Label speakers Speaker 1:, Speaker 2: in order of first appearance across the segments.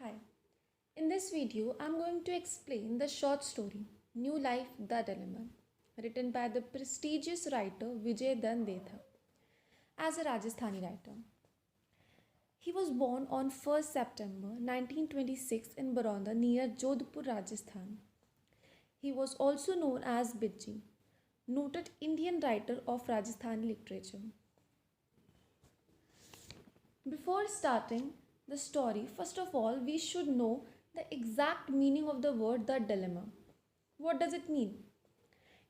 Speaker 1: Hi, in this video I'm going to explain the short story New Life The Dilemma, written by the prestigious writer Vijaydan Detha as a Rajasthani writer. He was born on 1st September 1926 in Baronda near Jodhpur, Rajasthan. He was also known as Bijji, noted Indian writer of Rajasthani literature. Before starting the story, first of all, we should know the exact meaning of the word the dilemma. What does it mean?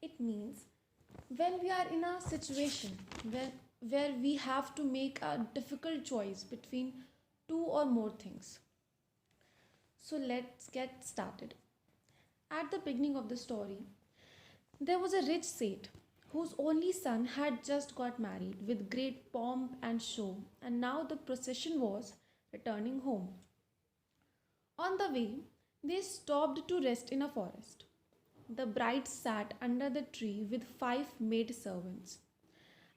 Speaker 1: It means when we are in a situation where we have to make a difficult choice between two or more things. So let's get started. At the beginning of the story, there was a rich saint whose only son had just got married with great pomp and show, and now the procession was returning home. On the way, they stopped to rest in a forest. The bride sat under the tree with five maid servants,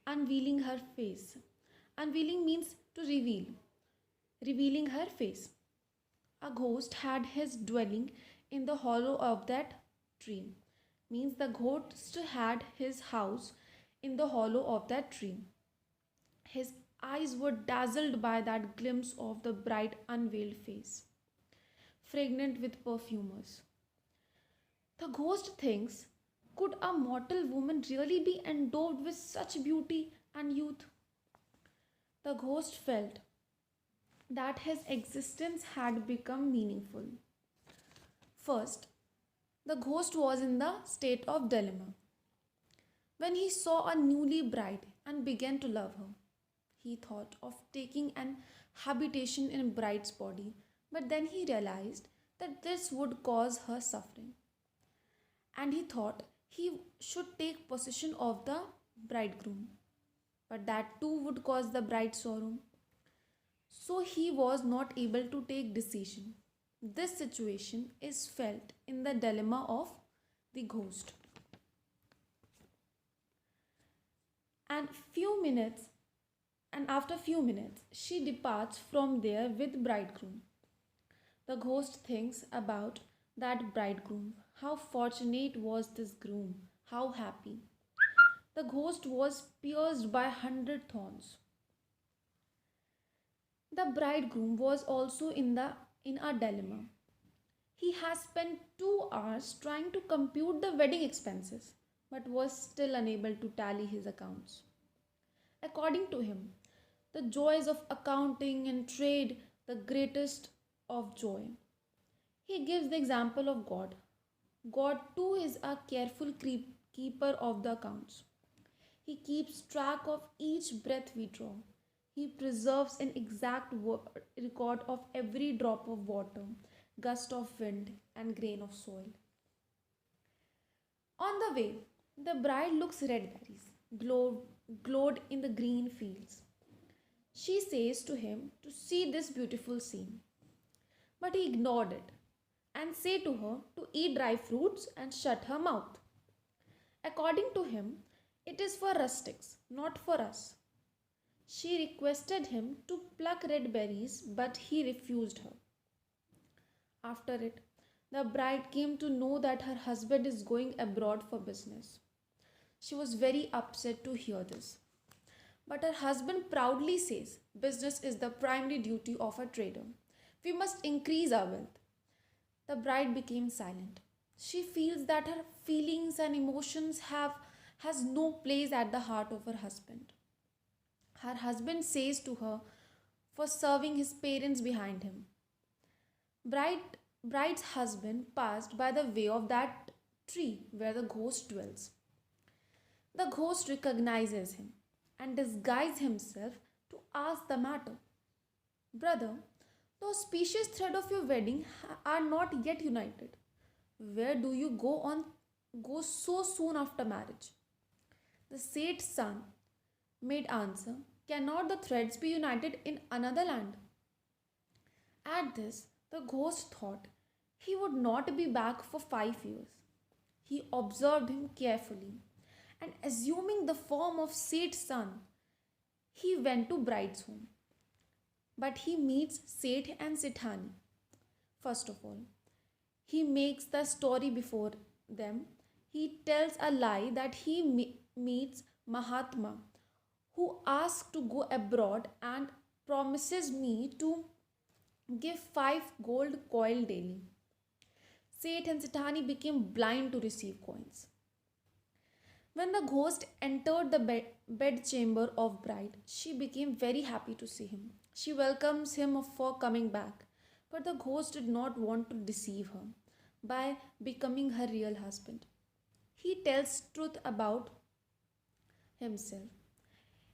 Speaker 1: unveiling her face. Unveiling means to reveal, revealing her face. A ghost had his dwelling in the hollow of that tree, means the ghost had his house in the hollow of that tree. His eyes were dazzled by that glimpse of the bright unveiled face, fragrant with perfumers. The ghost thinks, could a mortal woman really be endowed with such beauty and youth? The ghost felt that his existence had become meaningful. First, the ghost was in the state of dilemma. When he saw a newly bride and began to love her, he thought of taking an habitation in bride's body, but then he realized that this would cause her suffering, and he thought he should take possession of the bridegroom, but that too would cause the bride sorrow. So he was not able to take decision. This situation is felt in the dilemma of the ghost. And few minutes and after few minutes she departs from there with bridegroom. The ghost thinks about that bridegroom. How fortunate was this groom? How happy. The ghost was pierced by 100 thorns. The bridegroom was also in a dilemma. He has spent 2 hours trying to compute the wedding expenses, but was still unable to tally his accounts. According to him, the joys of accounting and trade the greatest of joy. He gives the example of God. God too is a careful keeper of the accounts. He keeps track of each breath we draw. He preserves an exact record of every drop of water, gust of wind, and grain of soil. On the way, the bride looks red berries, glowed in the green fields. She says to him to see this beautiful scene, but he ignored it and said to her to eat dry fruits and shut her mouth. According to him, it is for rustics, not for us. She requested him to pluck red berries, but he refused her. After it, the bride came to know that her husband is going abroad for business. She was very upset to hear this. But her husband proudly says business is the primary duty of a trader. We must increase our wealth. The bride became silent. She feels that her feelings and emotions has no place at the heart of her husband. Her husband says to her for serving his parents behind him. Bride's husband passed by the way of that tree where the ghost dwells. The ghost recognizes him and disguises himself to ask the matter. Brother, the auspicious thread of your wedding are not yet united. Where do you go so soon after marriage? The saint's son made answer, cannot the threads be united in another land? At this, the ghost thought he would not be back for 5 years. He observed him carefully, and assuming the form of Saint's son, he went to bride's home. But he meets Seth and Sethani. First of all, he makes the story before them. He tells a lie that he meets Mahatma, who asks to go abroad and promises me to give 5 gold coin daily. Seth and Sitani became blind to receive coins. When the ghost entered the bedchamber of bride, she became very happy to see him. She welcomes him for coming back, but the ghost did not want to deceive her by becoming her real husband. He tells truth about himself.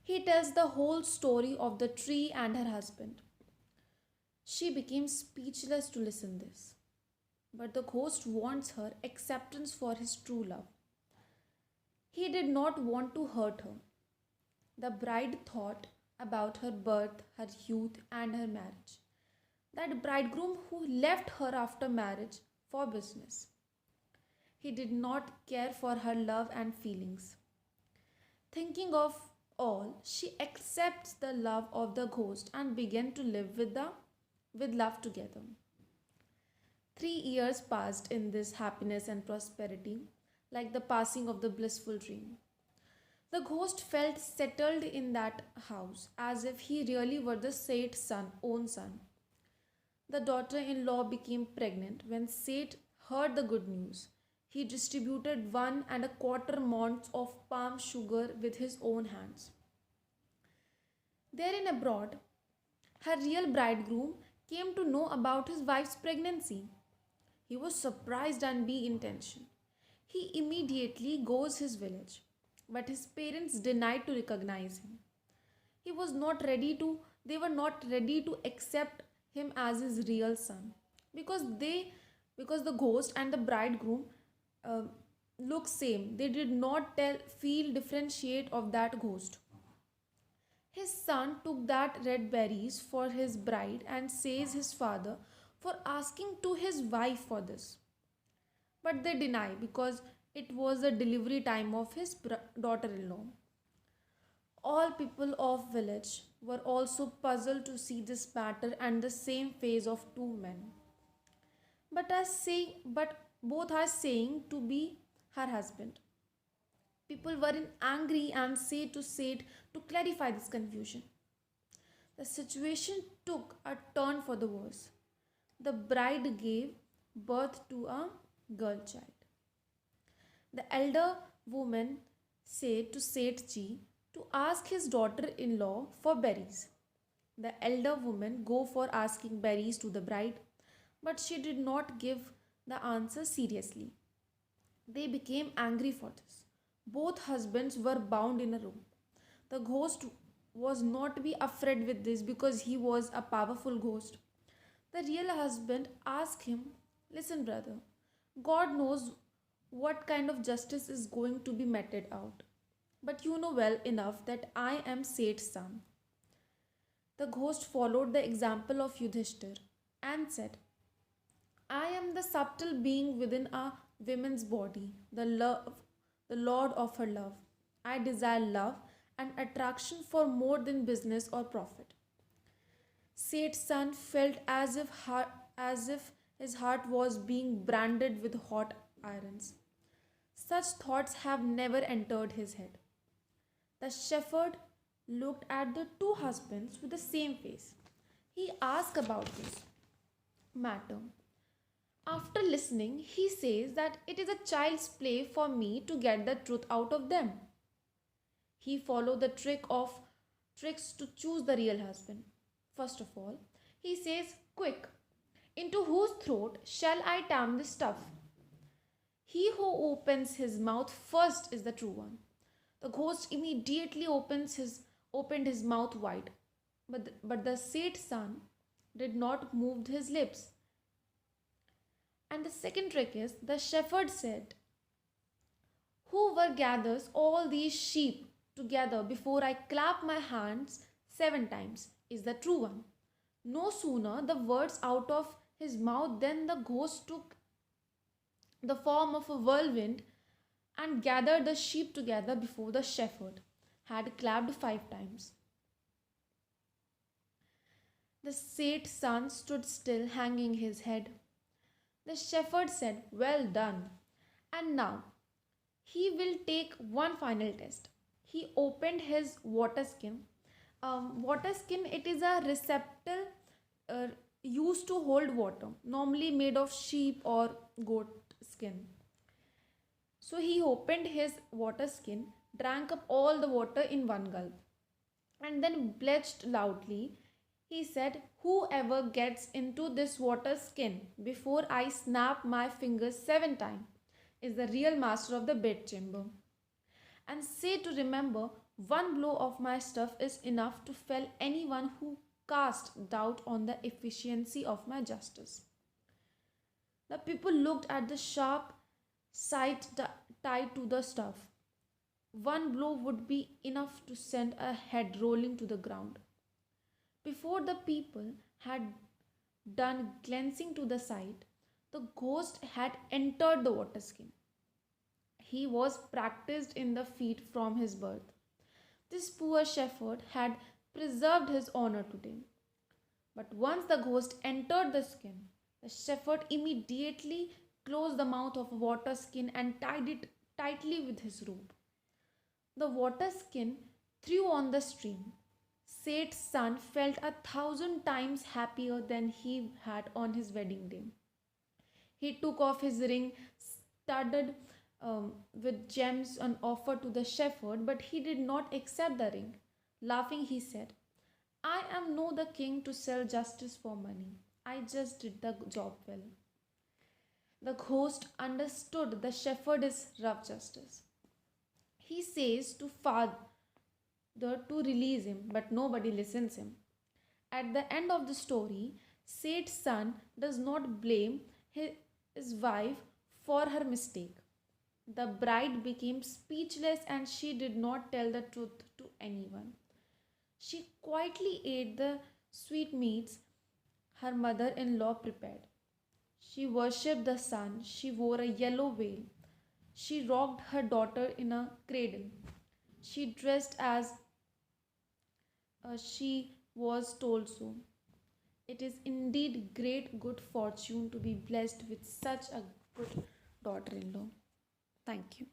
Speaker 1: He tells the whole story of the tree and her husband. She became speechless to listen this. But the ghost wants her acceptance for his true love. He did not want to hurt her. The bride thought about her birth, her youth, and her marriage. That bridegroom who left her after marriage for business. He did not care for her love and feelings. Thinking of all, she accepts the love of the ghost and began to live with love together. 3 years passed in this happiness and prosperity, like the passing of the blissful dream. The ghost felt settled in that house, as if he really were the Seth's own son. The daughter-in-law became pregnant when Seth heard the good news. He distributed 1.25 months of palm sugar with his own hands. Therein abroad, her real bridegroom came to know about his wife's pregnancy. He was surprised and be in tension. He immediately goes his village, but his parents denied to recognize him. He was not ready to they were not ready to accept him as his real son because the ghost and the bridegroom uh, look same. They did not feel differentiate of that ghost. His son took that red berries for his bride and says his father for asking to his wife for this. But they deny because it was the delivery time of his daughter-in-law. All people of village were also puzzled to see this matter and the same face of two men. But both are saying to be her husband. People were in angry and said to clarify this confusion. The situation took a turn for the worse. The bride gave birth to a girl child. The elder woman said to Seth Ji to ask his daughter-in-law for berries. The elder woman go for asking berries to the bride, but she did not give the answer seriously. They became angry for this. Both husbands were bound in a room. The ghost was not to be afraid with this because he was a powerful ghost. The real husband asked him, "Listen, brother, God knows what kind of justice is going to be meted out. But you know well enough that I am Seth's son." The ghost followed the example of Yudhishthir and said, "I am the subtle being within a woman's body, the lord of her love. I desire love and attraction for more than business or profit." Seth's son felt as if his heart was being branded with hot irons. Such thoughts have never entered his head. The shepherd looked at the two husbands with the same face. He asked about this matter. After listening, he says that it is a child's play for me to get the truth out of them. He followed the tricks to choose the real husband. First of all, he says, "Quick, into whose throat shall I tam this stuff?" He who opens his mouth first is the true one. The ghost immediately opened his mouth wide, but the Seth's son did not move his lips. And the second trick is the shepherd said, "Whoever gathers all these sheep together before I clap my hands 7 times is the true one." No sooner the words out of his mouth than the ghost took the form of a whirlwind and gathered the sheep together before the shepherd had clapped 5 times. The Seth's son stood still, hanging his head. The shepherd said, "Well done." And now he will take one final test. He opened his water skin. Water skin, it is a receptacle uh, used to hold water, normally made of sheep or goat skin. So he opened his water skin, drank up all the water in one gulp, and then belched loudly. He said, "Whoever gets into this water skin before I snap my fingers 7 times is the real master of the bedchamber. And say to remember, one blow of my staff is enough to fell anyone who cast doubt on the efficiency of my justice." The people looked at the sharp sight tied to the staff. One blow would be enough to send a head rolling to the ground. Before the people had done glancing to the side, the ghost had entered the water skin. He was practiced in the feat from his birth. This poor shepherd had preserved his honor today. But once the ghost entered the skin, the shepherd immediately closed the mouth of a water skin and tied it tightly with his rope. The water skin threw on the stream. Seth's son felt 1,000 times happier than he had on his wedding day. He took off his ring, studded with gems, and offered to the shepherd, but he did not accept the ring. Laughing, he said, "I am no the king to sell justice for money. I just did the job well." The ghost understood the shepherd is rough justice. He says to father to release him, but nobody listens him. At the end of the story, Seth's son does not blame his wife for her mistake. The bride became speechless and she did not tell the truth to anyone. She quietly ate the sweetmeats her mother in law prepared. She worshipped the sun. She wore a yellow veil. She rocked her daughter in a cradle. She dressed as she was told so. It is indeed great good fortune to be blessed with such a good daughter in law. Thank you.